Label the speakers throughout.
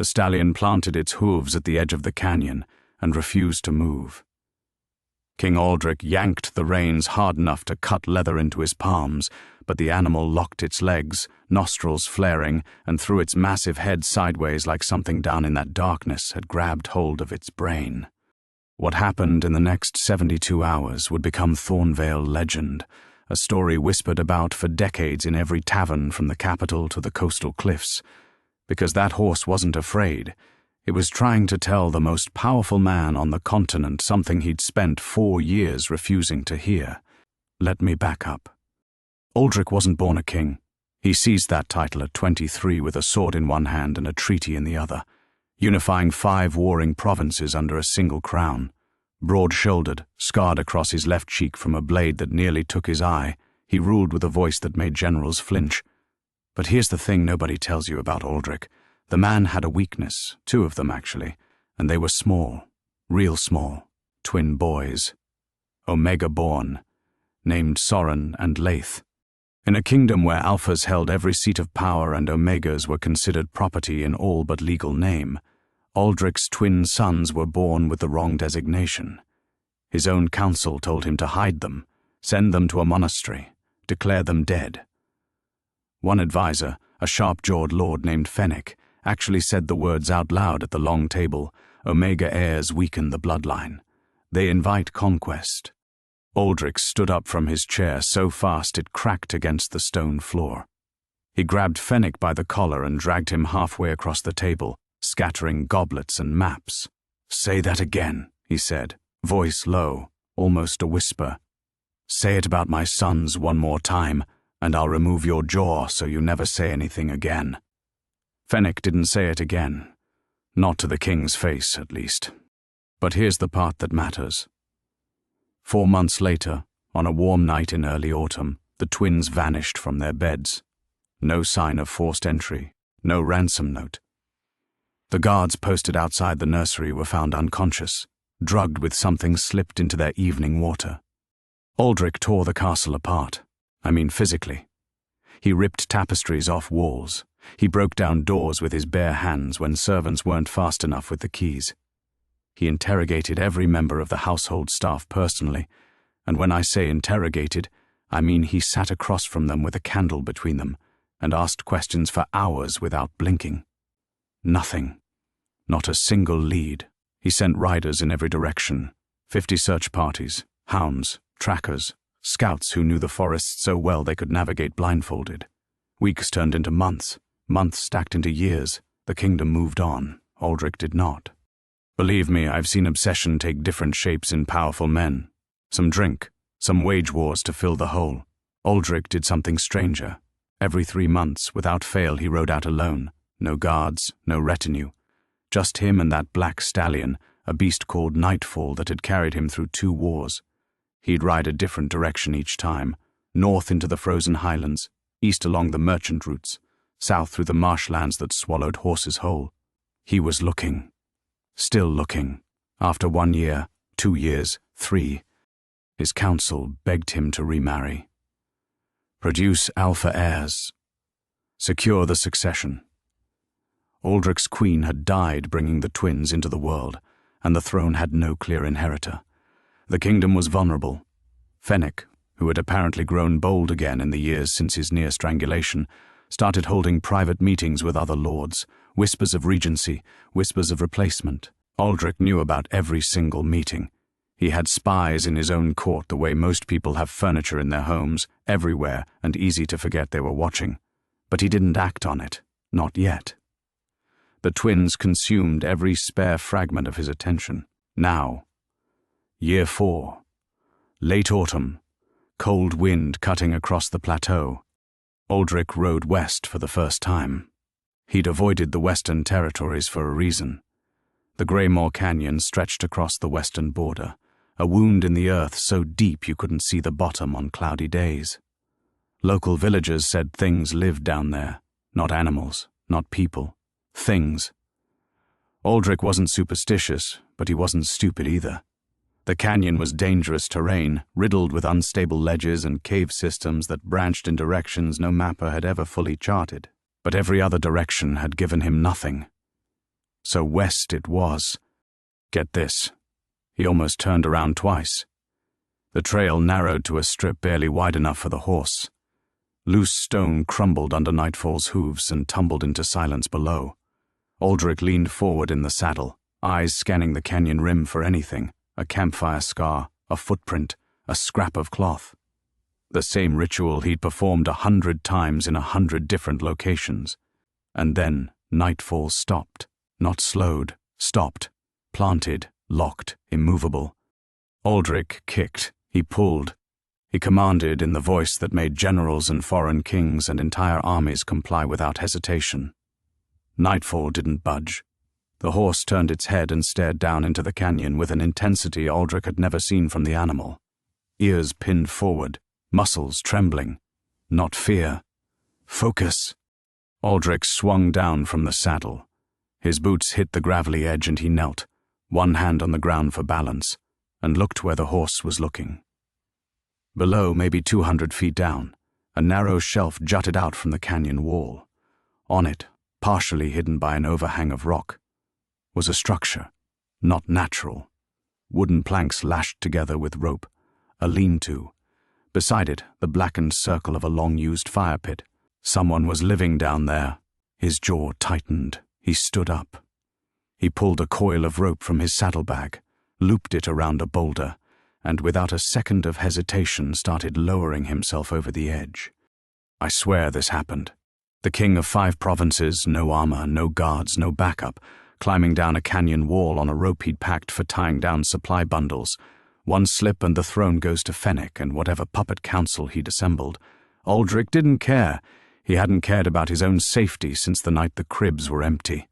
Speaker 1: The stallion planted its hooves at the edge of the canyon and refused to move. King Aldrich yanked the reins hard enough to cut leather into his palms, but the animal locked its legs, nostrils flaring, and threw its massive head sideways like something down in that darkness had grabbed hold of its brain. What happened in the next 72 hours would become Thornvale legend, a story whispered about for decades in every tavern from the capital to the coastal cliffs. Because that horse wasn't afraid. It was trying to tell the most powerful man on the continent something he'd spent 4 years refusing to hear. Let me back up. Aldrich wasn't born a king. He seized that title at 23 with a sword in one hand and a treaty in the other, unifying 5 warring provinces under a single crown. Broad-shouldered, scarred across his left cheek from a blade that nearly took his eye, he ruled with a voice that made generals flinch. But here's the thing nobody tells you about Aldrich. The man had a weakness, 2 of them actually, and they were small, real small, twin boys. Omega-born, named Soren and Leith. In a kingdom where alphas held every seat of power and omegas were considered property in all but legal name, Aldrich's twin sons were born with the wrong designation. His own council told him to hide them, send them to a monastery, declare them dead. One advisor, a sharp-jawed lord named Fenwick, actually said the words out loud at the long table. Omega heirs weaken the bloodline. They invite conquest. Aldrich stood up from his chair so fast it cracked against the stone floor. He grabbed Fenwick by the collar and dragged him halfway across the table, scattering goblets and maps. "Say that again," he said, voice low, almost a whisper. "Say it about my sons one more time, and I'll remove your jaw so you never say anything again." Fenwick didn't say it again. Not to the king's face, at least. But here's the part that matters. 4 months later, on a warm night in early autumn, the twins vanished from their beds. No sign of forced entry, no ransom note. The guards posted outside the nursery were found unconscious, drugged with something slipped into their evening water. Aldrich tore the castle apart. I mean physically. He ripped tapestries off walls. He broke down doors with his bare hands when servants weren't fast enough with the keys. He interrogated every member of the household staff personally, and when I say interrogated, I mean he sat across from them with a candle between them and asked questions for hours without blinking. Nothing. Not a single lead. He sent riders in every direction, 50 search parties, hounds, trackers, scouts who knew the forest so well they could navigate blindfolded. Weeks turned into months, months stacked into years. The kingdom moved on. Aldrich did not. Believe me, I've seen obsession take different shapes in powerful men. Some drink, some wage wars to fill the hole. Aldrich did something stranger. Every 3 months, without fail, he rode out alone. No guards, no retinue. Just him and that black stallion, a beast called Nightfall that had carried him through 2 wars. He'd ride a different direction each time, north into the frozen highlands, east along the merchant routes, south through the marshlands that swallowed horses whole. He was looking. Still looking. After 1 year, 2 years, 3, his council begged him to remarry. Produce alpha heirs. Secure the succession. Aldrich's queen had died bringing the twins into the world, and the throne had no clear inheritor. The kingdom was vulnerable. Fenwick, who had apparently grown bold again in the years since his near strangulation, started holding private meetings with other lords, whispers of regency, whispers of replacement. Aldrich knew about every single meeting. He had spies in his own court the way most people have furniture in their homes, everywhere, and easy to forget they were watching. But he didn't act on it. Not yet. The twins consumed every spare fragment of his attention. Now. Year 4. Late autumn. Cold wind cutting across the plateau. Aldrich rode west for the first time. He'd avoided the Western Territories for a reason. The Greymore Canyon stretched across the western border, a wound in the earth so deep you couldn't see the bottom on cloudy days. Local villagers said things lived down there, not animals, not people, things. Aldrich wasn't superstitious, but he wasn't stupid either. The canyon was dangerous terrain, riddled with unstable ledges and cave systems that branched in directions no mapper had ever fully charted. But every other direction had given him nothing. So west it was. Get this. He almost turned around twice. The trail narrowed to a strip barely wide enough for the horse. Loose stone crumbled under Nightfall's hooves and tumbled into silence below. Aldrich leaned forward in the saddle, eyes scanning the canyon rim for anything, a campfire scar, a footprint, a scrap of cloth. The same ritual he'd performed 100 times in 100 different locations. And then Nightfall stopped, not slowed, stopped, planted, locked, immovable. Aldrich kicked, he pulled. He commanded in the voice that made generals and foreign kings and entire armies comply without hesitation. Nightfall didn't budge. The horse turned its head and stared down into the canyon with an intensity Aldrich had never seen from the animal. Ears pinned forward, muscles trembling. Not fear. Focus. Aldrich swung down from the saddle. His boots hit the gravelly edge and he knelt, one hand on the ground for balance, and looked where the horse was looking. Below, maybe 200 feet down, a narrow shelf jutted out from the canyon wall. On it, partially hidden by an overhang of rock, was a structure, not natural. Wooden planks lashed together with rope, a lean-to. Beside it, the blackened circle of a long-used fire pit. Someone was living down there. His jaw tightened. He stood up. He pulled a coil of rope from his saddlebag, looped it around a boulder, and without a second of hesitation started lowering himself over the edge. I swear this happened. The king of 5 provinces, no armor, no guards, no backup, climbing down a canyon wall on a rope he'd packed for tying down supply bundles. One slip and the throne goes to Fennec and whatever puppet council he'd assembled. Aldrich didn't care. He hadn't cared about his own safety since the night the cribs were empty.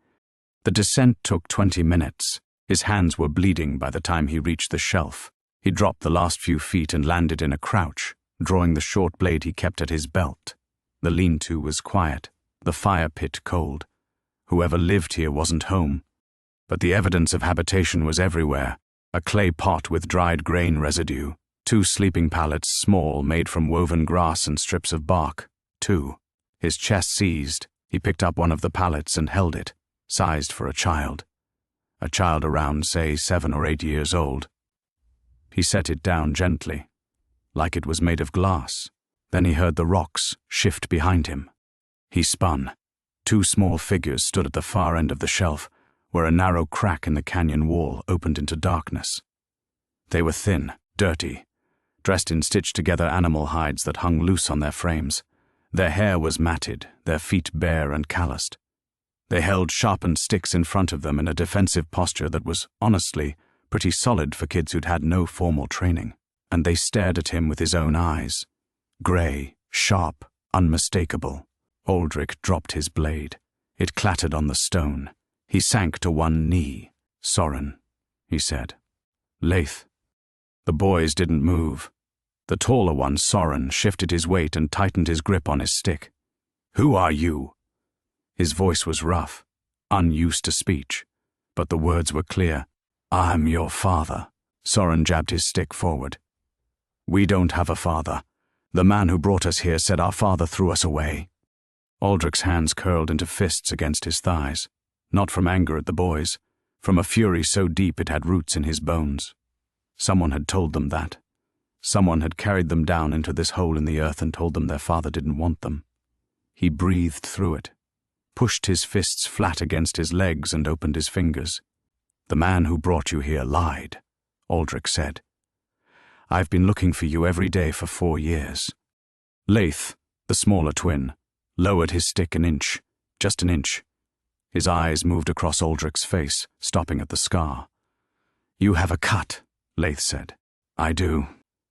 Speaker 1: The descent took 20 minutes. His hands were bleeding by the time he reached the shelf. He dropped the last few feet and landed in a crouch, drawing the short blade he kept at his belt. The lean-to was quiet, the fire pit cold. Whoever lived here wasn't home. But the evidence of habitation was everywhere. A clay pot with dried grain residue, 2 sleeping pallets small made from woven grass and strips of bark. 2. His chest seized. He picked up one of the pallets and held it, sized for a child. A child around, say, 7 or 8 years old. He set it down gently, like it was made of glass. Then he heard the rocks shift behind him. He spun. 2 small figures stood at the far end of the shelf, where a narrow crack in the canyon wall opened into darkness. They were thin, dirty, dressed in stitched-together animal hides that hung loose on their frames. Their hair was matted, their feet bare and calloused. They held sharpened sticks in front of them in a defensive posture that was, honestly, pretty solid for kids who'd had no formal training. And they stared at him with his own eyes. Grey, sharp, unmistakable. Aldrich dropped his blade. It clattered on the stone. He sank to one knee. Soren, he said. Leith. The boys didn't move. The taller one, Soren, shifted his weight and tightened his grip on his stick. Who are you? His voice was rough, unused to speech, but the words were clear. I'm your father. Soren jabbed his stick forward. We don't have a father. The man who brought us here said our father threw us away. Aldrich's hands curled into fists against his thighs, not from anger at the boys, from a fury so deep it had roots in his bones. Someone had told them that. Someone had carried them down into this hole in the earth and told them their father didn't want them. He breathed through it, pushed his fists flat against his legs and opened his fingers. The man who brought you here lied, Aldrich said. I've been looking for you every day for 4 years. Leith, the smaller twin, lowered his stick an inch, just an inch. His eyes moved across Aldrich's face, stopping at the scar. You have a cut, Leith said. I do.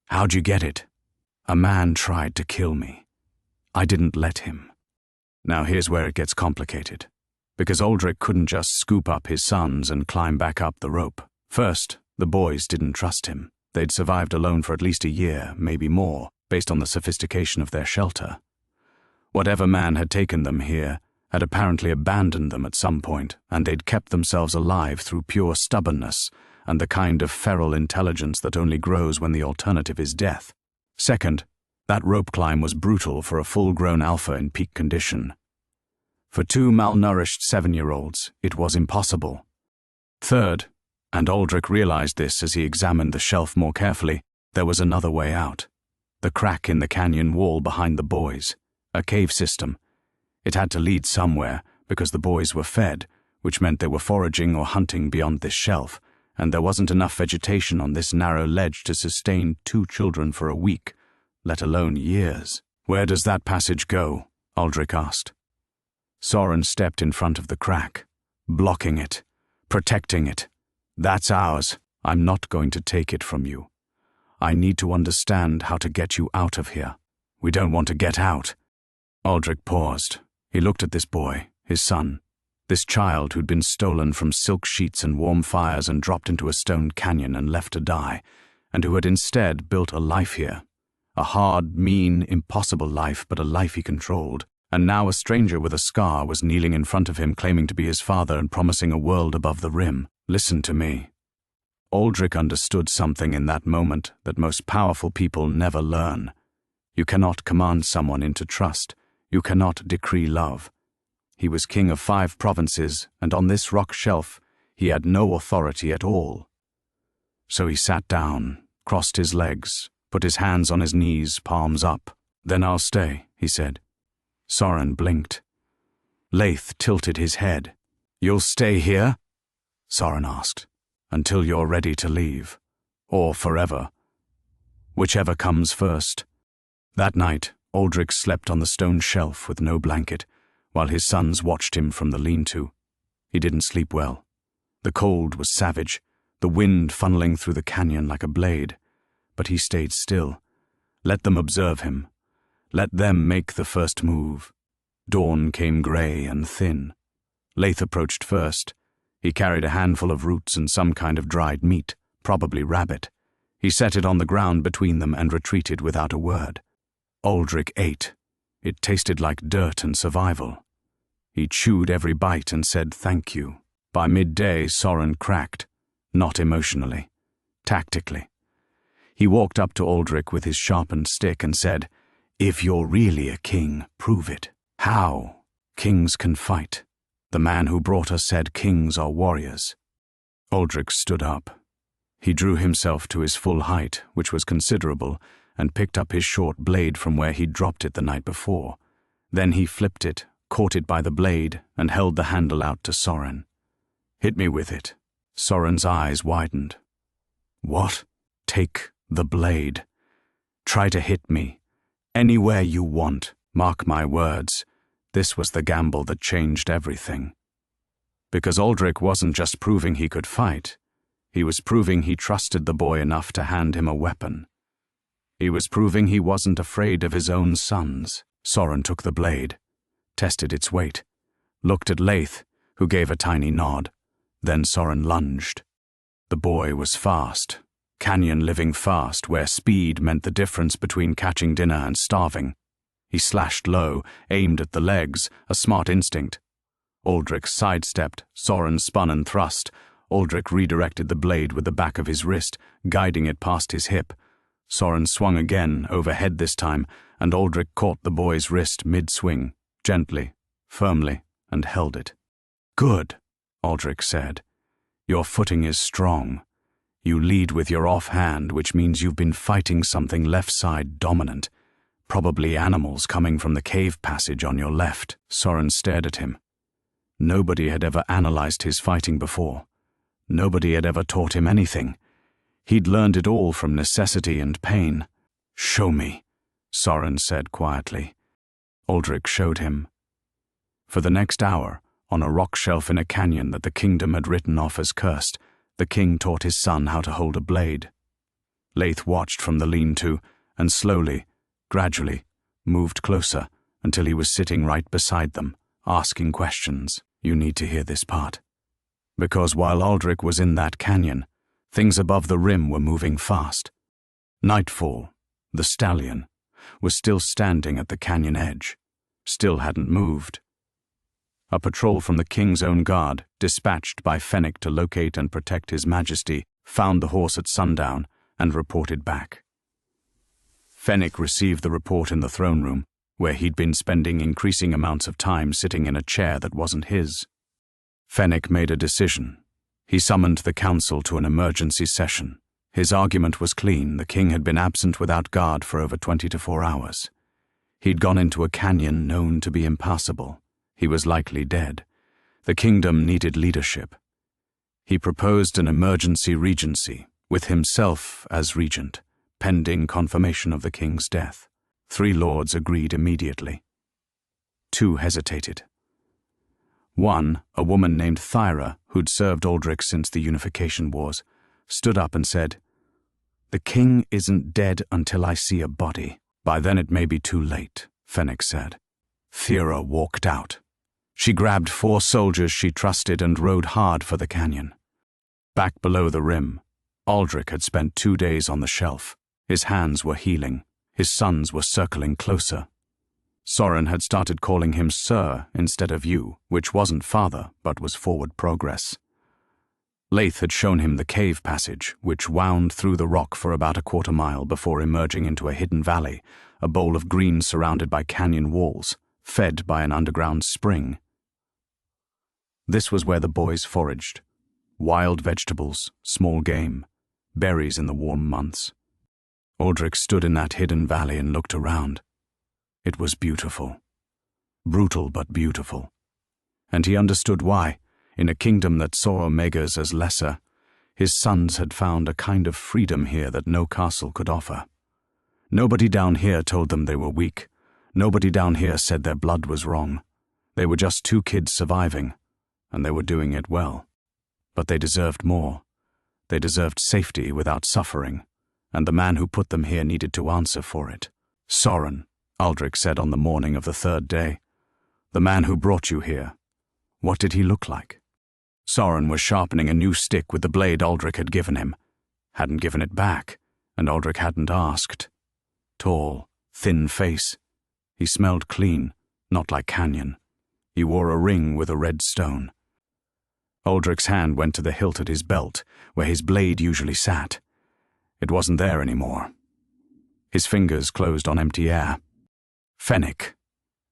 Speaker 1: How'd you get it? A man tried to kill me. I didn't let him. Now here's where it gets complicated. Because Aldrich couldn't just scoop up his sons and climb back up the rope. First, the boys didn't trust him. They'd survived alone for at least a year, maybe more, based on the sophistication of their shelter. Whatever man had taken them here had apparently abandoned them at some point, and they'd kept themselves alive through pure stubbornness and the kind of feral intelligence that only grows when the alternative is death. Second, that rope climb was brutal for a full-grown alpha in peak condition. For 2 malnourished 7-year-olds, it was impossible. Third, and Aldrich realized this as he examined the shelf more carefully, there was another way out. The crack in the canyon wall behind the boys. A cave system. It had to lead somewhere, because the boys were fed, which meant they were foraging or hunting beyond this shelf, and there wasn't enough vegetation on this narrow ledge to sustain 2 children for a week, let alone years. "Where does that passage go?" Aldrich asked. Soren stepped in front of the crack, blocking it, protecting it. "That's ours. I'm not going to take it from you. I need to understand how to get you out of here. We don't want to get out." Aldrich paused. He looked at this boy, his son, this child who'd been stolen from silk sheets and warm fires and dropped into a stone canyon and left to die, and who had instead built a life here. A hard, mean, impossible life, but a life he controlled. And now a stranger with a scar was kneeling in front of him, claiming to be his father and promising a world above the rim. "Listen to me." Aldrich understood something in that moment that most powerful people never learn. You cannot command someone into trust. You cannot decree love. He was king of 5 provinces, and on this rock shelf he had no authority at all. So he sat down, crossed his legs, put his hands on his knees, palms up. "Then I'll stay," he said. Soren blinked. Leith tilted his head. "You'll stay here?" Soren asked. "Until you're ready to leave. Or forever. Whichever comes first." That night, Aldrich slept on the stone shelf with no blanket, while his sons watched him from the lean-to. He didn't sleep well. The cold was savage, the wind funneling through the canyon like a blade. But he stayed still. Let them observe him. Let them make the first move. Dawn came grey and thin. Leith approached first. He carried a handful of roots and some kind of dried meat, probably rabbit. He set it on the ground between them and retreated without a word. Aldrich ate. It tasted like dirt and survival. He chewed every bite and said thank you. By midday, Soren cracked. Not emotionally. Tactically. He walked up to Aldrich with his sharpened stick and said, "If you're really a king, prove it." "How?" "Kings can fight. The man who brought us said kings are warriors." Aldrich stood up. He drew himself to his full height, which was considerable, and picked up his short blade from where he'd dropped it the night before. Then he flipped it, caught it by the blade, and held the handle out to Soren. "Hit me with it." Soren's eyes widened. "What?" "Take the blade. Try to hit me. Anywhere you want. Mark my words. This was the gamble that changed everything." Because Aldrich wasn't just proving he could fight. He was proving he trusted the boy enough to hand him a weapon. He was proving he wasn't afraid of his own sons. Soren took the blade, tested its weight, looked at Leith, who gave a tiny nod. Then Soren lunged. The boy was fast. Canyon living fast, where speed meant the difference between catching dinner and starving. He slashed low, aimed at the legs, a smart instinct. Aldrich sidestepped, Soren spun and thrust. Aldrich redirected the blade with the back of his wrist, guiding it past his hip. Soren swung again, overhead this time, and Aldrich caught the boy's wrist mid-swing, gently, firmly, and held it. "Good," Aldrich said. "Your footing is strong. You lead with your offhand, which means you've been fighting something left-side dominant. Probably animals coming from the cave passage on your left." Soren stared at him. Nobody had ever analyzed his fighting before. Nobody had ever taught him anything. He'd learned it all from necessity and pain. "Show me," Soren said quietly. Aldrich showed him. For the next hour, on a rock shelf in a canyon that the kingdom had written off as cursed, the king taught his son how to hold a blade. Leith watched from the lean-to, and slowly, gradually, moved closer until he was sitting right beside them, asking questions. You need to hear this part. Because while Aldrich was in that canyon, things above the rim were moving fast. Nightfall, the stallion, was still standing at the canyon edge, still hadn't moved. A patrol from the king's own guard, dispatched by Fennec to locate and protect His Majesty, found the horse at sundown and reported back. Fennec received the report in the throne room, where he'd been spending increasing amounts of time sitting in a chair that wasn't his. Fenwick made a decision. He summoned the council to an emergency session. His argument was clean. The king had been absent without guard for over 24 hours. He'd gone into a canyon known to be impassable. He was likely dead. The kingdom needed leadership. He proposed an emergency regency, with himself as regent, pending confirmation of the king's death. 3 lords agreed immediately. 2 hesitated. One, a woman named Thyra, who'd served Aldrich since the Unification Wars, stood up and said, "The king isn't dead until I see a body." "By then it may be too late," Fenwick said. Thyra walked out. She grabbed 4 soldiers she trusted and rode hard for the canyon. Back below the rim, Aldrich had spent 2 days on the shelf. His hands were healing. His sons were circling closer. Soren had started calling him Sir instead of you, which wasn't father, but was forward progress. Leith had shown him the cave passage, which wound through the rock for about a quarter mile before emerging into a hidden valley, a bowl of green surrounded by canyon walls, fed by an underground spring. This was where the boys foraged. Wild vegetables, small game, berries in the warm months. Aldrich stood in that hidden valley and looked around. It was beautiful. Brutal but beautiful. And he understood why. In a kingdom that saw Omegas as lesser, his sons had found a kind of freedom here that no castle could offer. Nobody down here told them they were weak. Nobody down here said their blood was wrong. They were just 2 kids surviving, and they were doing it well. But they deserved more. They deserved safety without suffering, and the man who put them here needed to answer for it. "Soren," Aldrich said on the morning of the 3rd day. "The man who brought you here. What did he look like?" Soren was sharpening a new stick with the blade Aldrich had given him. Hadn't given it back, and Aldrich hadn't asked. Tall, thin face. He smelled clean, not like Canyon. He wore a ring with a red stone. Aldrich's hand went to the hilt at his belt, where his blade usually sat. It wasn't there anymore. His fingers closed on empty air. Fenwick.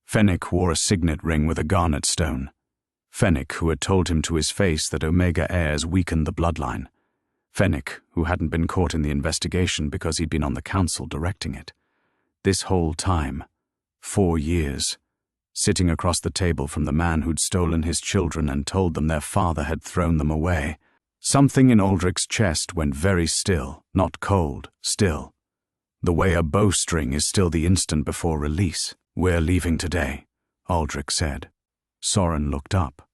Speaker 1: Fenwick wore a signet ring with a garnet stone. Fenwick, who had told him to his face that Omega heirs weakened the bloodline. Fenwick, who hadn't been caught in the investigation because he'd been on the council directing it. This whole time, 4 years, sitting across the table from the man who'd stolen his children and told them their father had thrown them away. Something in Aldrich's chest went very still, not cold, still. The way a bowstring is still the instant before release. "We're leaving today," Aldrich said. Soren looked up.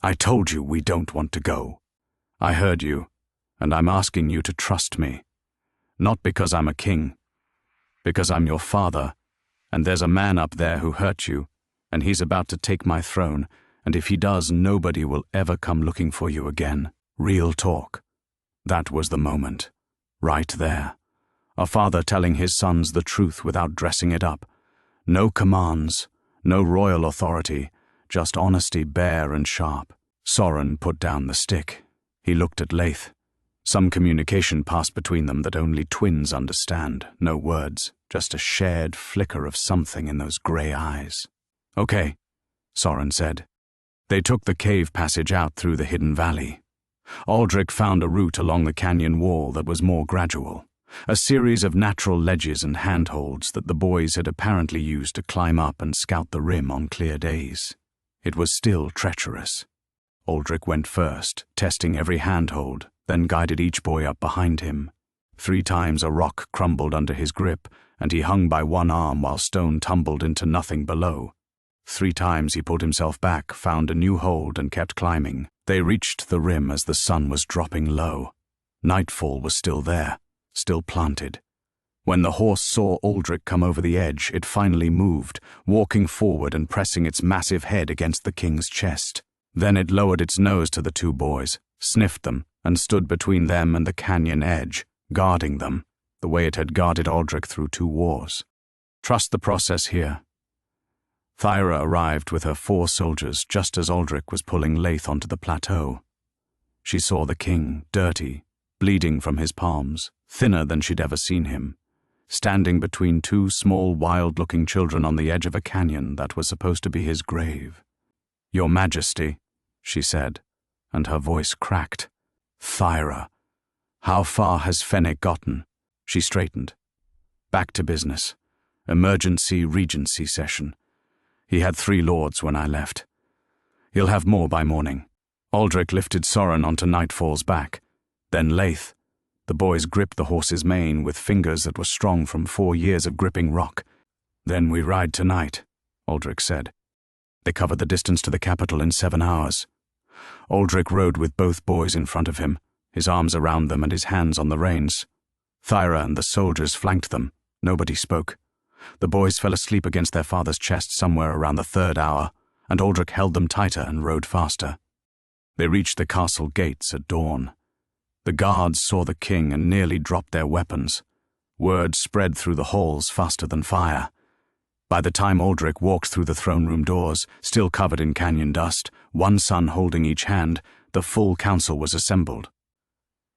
Speaker 1: "I told you we don't want to go. I heard you, and I'm asking you to trust me. Not because I'm a king, because I'm your father, and there's a man up there who hurt you, and he's about to take my throne, and if he does, nobody will ever come looking for you again. Real talk." That was the moment. Right there. A father telling his sons the truth without dressing it up. No commands, no royal authority, just honesty bare and sharp. Soren put down the stick. He looked at Leith. Some communication passed between them that only twins understand. No words, just a shared flicker of something in those grey eyes. "Okay," Soren said. They took the cave passage out through the hidden valley. Aldrich found a route along the canyon wall that was more gradual. A series of natural ledges and handholds that the boys had apparently used to climb up and scout the rim on clear days. It was still treacherous. Aldrich went first, testing every handhold, then guided each boy up behind him. 3 times a rock crumbled under his grip, and he hung by one arm while stone tumbled into nothing below. 3 times he pulled himself back, found a new hold, and kept climbing. They reached the rim as the sun was dropping low. Nightfall was still there, still planted. When the horse saw Aldrich come over the edge, it finally moved, walking forward and pressing its massive head against the king's chest. Then it lowered its nose to the 2 boys, sniffed them, and stood between them and the canyon edge, guarding them, the way it had guarded Aldrich through 2 wars. Trust the process here. Thyra arrived with her 4 soldiers just as Aldrich was pulling Leith onto the plateau. She saw the king, dirty, bleeding from his palms, thinner than she'd ever seen him. standing between two small, wild-looking children on the edge of a canyon that was supposed to be his grave. "Your Majesty," she said, and her voice cracked. "Thyra, how far has Fennec gotten?" She straightened. "Back to business. Emergency regency session. He had 3 lords when I left. He'll have more by morning." Aldrich lifted Soren onto Nightfall's back, then Leith. The boys gripped the horse's mane with fingers that were strong from 4 years of gripping rock. "Then we ride tonight," Aldrich said. They covered the distance to the capital in 7 hours. Aldrich rode with both boys in front of him, his arms around them and his hands on the reins. Thyra and the soldiers flanked them. Nobody spoke. The boys fell asleep against their father's chest somewhere around the 3rd hour, and Aldrich held them tighter and rode faster. They reached the castle gates at dawn. The guards saw the king and nearly dropped their weapons. Word spread through the halls faster than fire. By the time Aldrich walked through the throne room doors, still covered in canyon dust, one son holding each hand, the full council was assembled.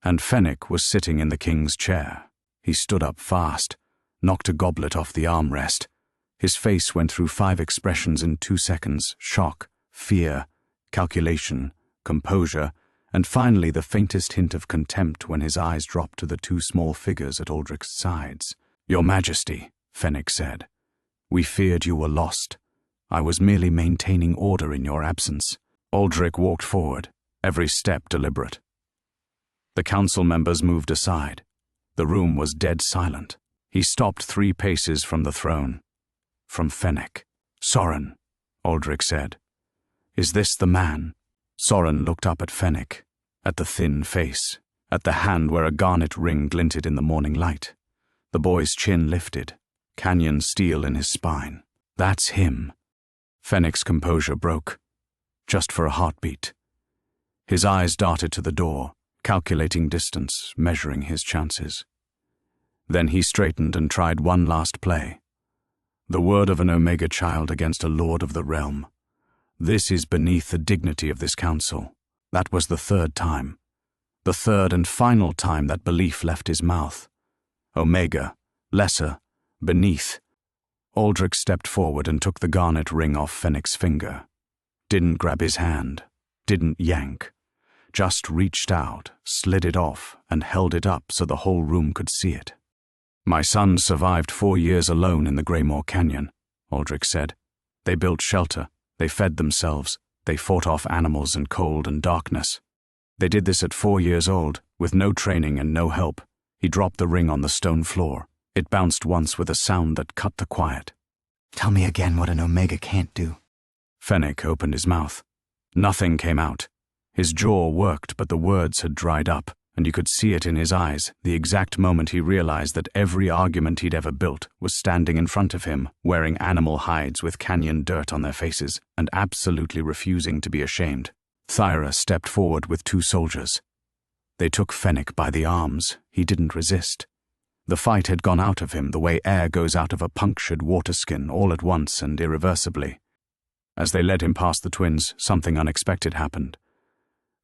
Speaker 1: And Fennec was sitting in the king's chair. He stood up fast, knocked a goblet off the armrest. His face went through 5 expressions in 2 seconds: shock, fear, calculation, composure, and finally the faintest hint of contempt when his eyes dropped to the 2 small figures at Aldrich's sides. "Your Majesty," Fennec said, "we feared you were lost. I was merely maintaining order in your absence." Aldrich walked forward, every step deliberate. The council members moved aside. The room was dead silent. He stopped 3 paces from the throne. From Fennec. "Soren," Aldrich said, "is this the man?" Soren looked up at Fennec, at the thin face, at the hand where a garnet ring glinted in the morning light. The boy's chin lifted, canyon steel in his spine. "That's him." Fennec's composure broke, just for a heartbeat. His eyes darted to the door, calculating distance, measuring his chances. Then he straightened and tried one last play. The word of an Omega child against a lord of the realm. This is beneath the dignity of this council. That was the 3rd time. The 3rd and final time that belief left his mouth. Omega, lesser, beneath. Aldrich stepped forward and took the garnet ring off Fennec's finger. Didn't grab his hand, didn't yank. Just reached out, slid it off, and held it up so the whole room could see it. "My sons survived 4 years alone in the Greymore Canyon," Aldrich said. "They built shelter. They fed themselves. They fought off animals and cold and darkness. They did this at 4 years old, with no training and no help." He dropped the ring on the stone floor. It bounced once with a sound that cut the quiet.
Speaker 2: "Tell me again what an Omega can't do."
Speaker 1: Fennec opened his mouth. Nothing came out. His jaw worked, but the words had dried up, and you could see it in his eyes the exact moment he realized that every argument he'd ever built was standing in front of him, wearing animal hides with canyon dirt on their faces, and absolutely refusing to be ashamed. Thyra stepped forward with 2 soldiers. They took Fennec by the arms. He didn't resist. The fight had gone out of him the way air goes out of a punctured water skin all at once and irreversibly. As they led him past the twins, something unexpected happened.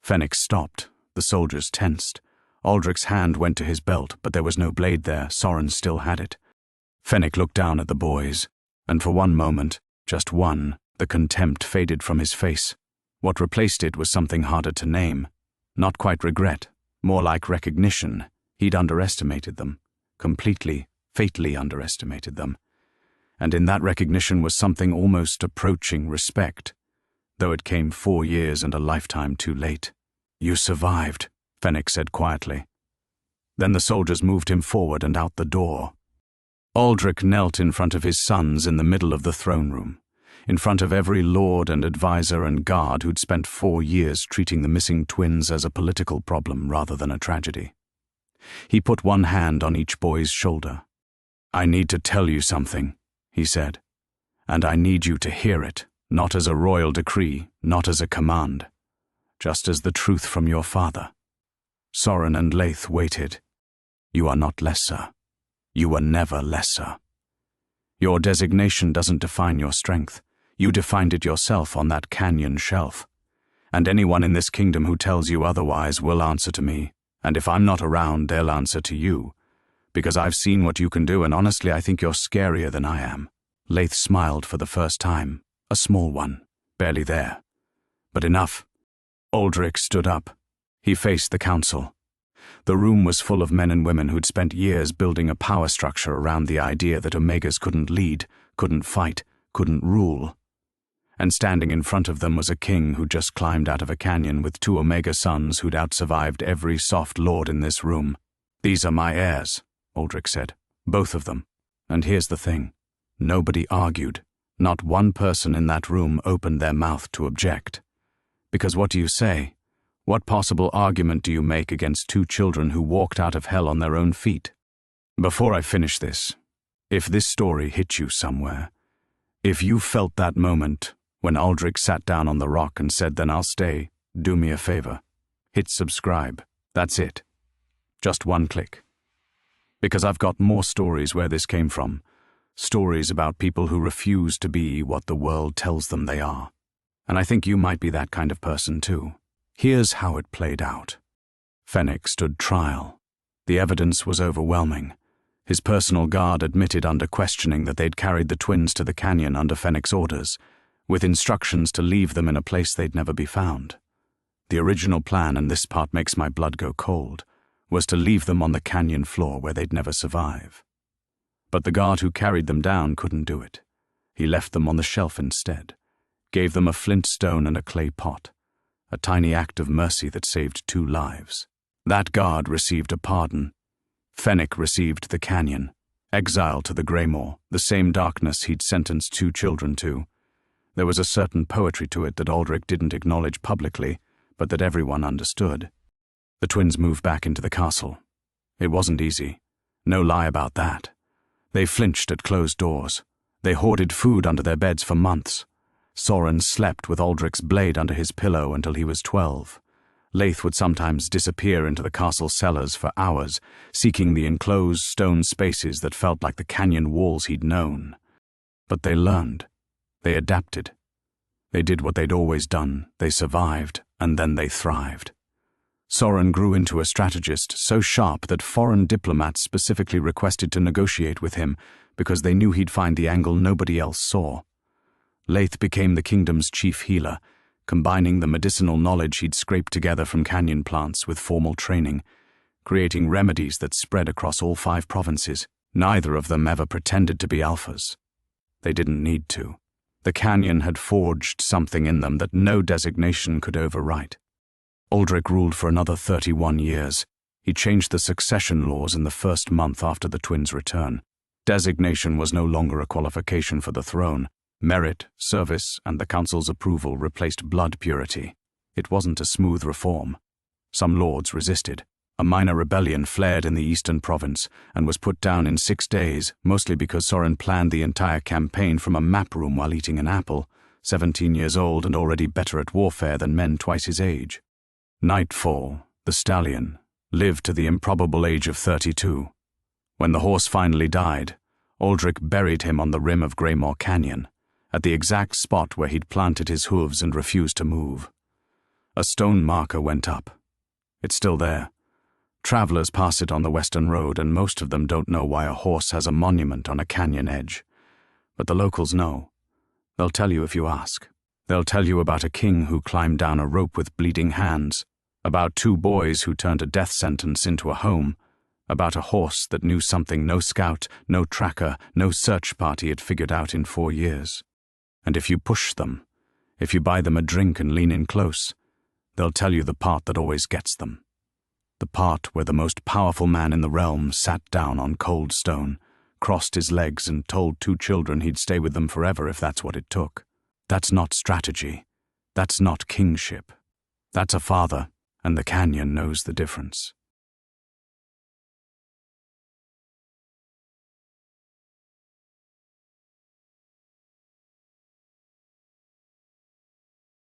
Speaker 1: Fennec stopped. The soldiers tensed. Aldrich's hand went to his belt, but there was no blade there. Soren still had it. Fennec looked down at the boys, and for one moment, just one, the contempt faded from his face. What replaced it was something harder to name. Not quite regret, more like recognition. He'd underestimated them. Completely, fatally underestimated them. And in that recognition was something almost approaching respect, though it came 4 years and a lifetime too late. "You survived," Fennec said quietly. Then the soldiers moved him forward and out the door. Aldrich knelt in front of his sons in the middle of the throne room, in front of every lord and advisor and guard who'd spent 4 years treating the missing twins as a political problem rather than a tragedy. He put one hand on each boy's shoulder. "I need to tell you something," he said, "and I need you to hear it, not as a royal decree, not as a command, just as the truth from your father." Soren and Leith waited. "You are not lesser. You were never lesser. Your designation doesn't define your strength. You defined it yourself on that canyon shelf. And anyone in this kingdom who tells you otherwise will answer to me, and if I'm not around, they'll answer to you, Because I've seen what you can do, and honestly, I think you're scarier than I am." Leith smiled for the first time, a small one, barely there. But enough. Aldrich stood up. He faced the council. The room was full of men and women who'd spent years building a power structure around the idea that Omegas couldn't lead, couldn't fight, couldn't rule. And standing in front of them was a king who just climbed out of a canyon with 2 Omega sons who'd outsurvived every soft lord in this room. "These are my heirs," Aldrich said. "Both of them. And here's the thing. Nobody argued. Not one person in that room opened their mouth to object. Because what do you say? What possible argument do you make against 2 children who walked out of hell on their own feet? Before I finish this, if this story hit you somewhere, if you felt that moment when Aldrich sat down on the rock and said, "Then I'll stay," do me a favor. Hit subscribe. That's it. Just one click. Because I've got more stories where this came from. Stories about people who refuse to be what the world tells them they are. And I think you might be that kind of person too. Here's how it played out. Fennec stood trial. The evidence was overwhelming. His personal guard admitted under questioning that they'd carried the twins to the canyon under Fennec's orders, with instructions to leave them in a place they'd never be found. The original plan, and this part makes my blood go cold, was to leave them on the canyon floor where they'd never survive. But the guard who carried them down couldn't do it. He left them on the shelf instead, gave them a flint stone and a clay pot, a tiny act of mercy that saved 2 lives. That guard received a pardon. Fennec received the canyon, exile to the Greymoor, the same darkness he'd sentenced 2 children to. There was a certain poetry to it that Aldrich didn't acknowledge publicly, but that everyone understood. The twins moved back into the castle. It wasn't easy. No lie about that. They flinched at closed doors. They hoarded food under their beds for months. Soren slept with Aldrich's blade under his pillow until he was 12. Leith would sometimes disappear into the castle cellars for hours, seeking the enclosed stone spaces that felt like the canyon walls he'd known. But they learned. They adapted. They did what they'd always done. They survived, and then they thrived. Soren grew into a strategist so sharp that foreign diplomats specifically requested to negotiate with him because they knew he'd find the angle nobody else saw. Leith became the kingdom's chief healer, combining the medicinal knowledge he'd scraped together from canyon plants with formal training, creating remedies that spread across all 5 provinces. Neither of them ever pretended to be alphas. They didn't need to. The canyon had forged something in them that no designation could overwrite. Aldrich ruled for another 31 years. He changed the succession laws in the first month after the twins' return. Designation was no longer a qualification for the throne. Merit, service, and the council's approval replaced blood purity. It wasn't a smooth reform. Some lords resisted. A minor rebellion flared in the eastern province and was put down in 6 days, mostly because Soren planned the entire campaign from a map room while eating an apple, 17 years old and already better at warfare than men twice his age. Nightfall, the stallion, lived to the improbable age of 32. When the horse finally died, Aldrich buried him on the rim of Greymoor Canyon, at the exact spot where he'd planted his hooves and refused to move. A stone marker went up. It's still there. Travelers pass it on the Western Road, and most of them don't know why a horse has a monument on a canyon edge. But the locals know. They'll tell you if you ask. They'll tell you about a king who climbed down a rope with bleeding hands, about 2 boys who turned a death sentence into a home, about a horse that knew something no scout, no tracker, no search party had figured out in 4 years. And if you push them, if you buy them a drink and lean in close, they'll tell you the part that always gets them. The part where the most powerful man in the realm sat down on cold stone, crossed his legs and told 2 children he'd stay with them forever if that's what it took. That's not strategy. That's not kingship. That's a father, and the canyon knows the difference.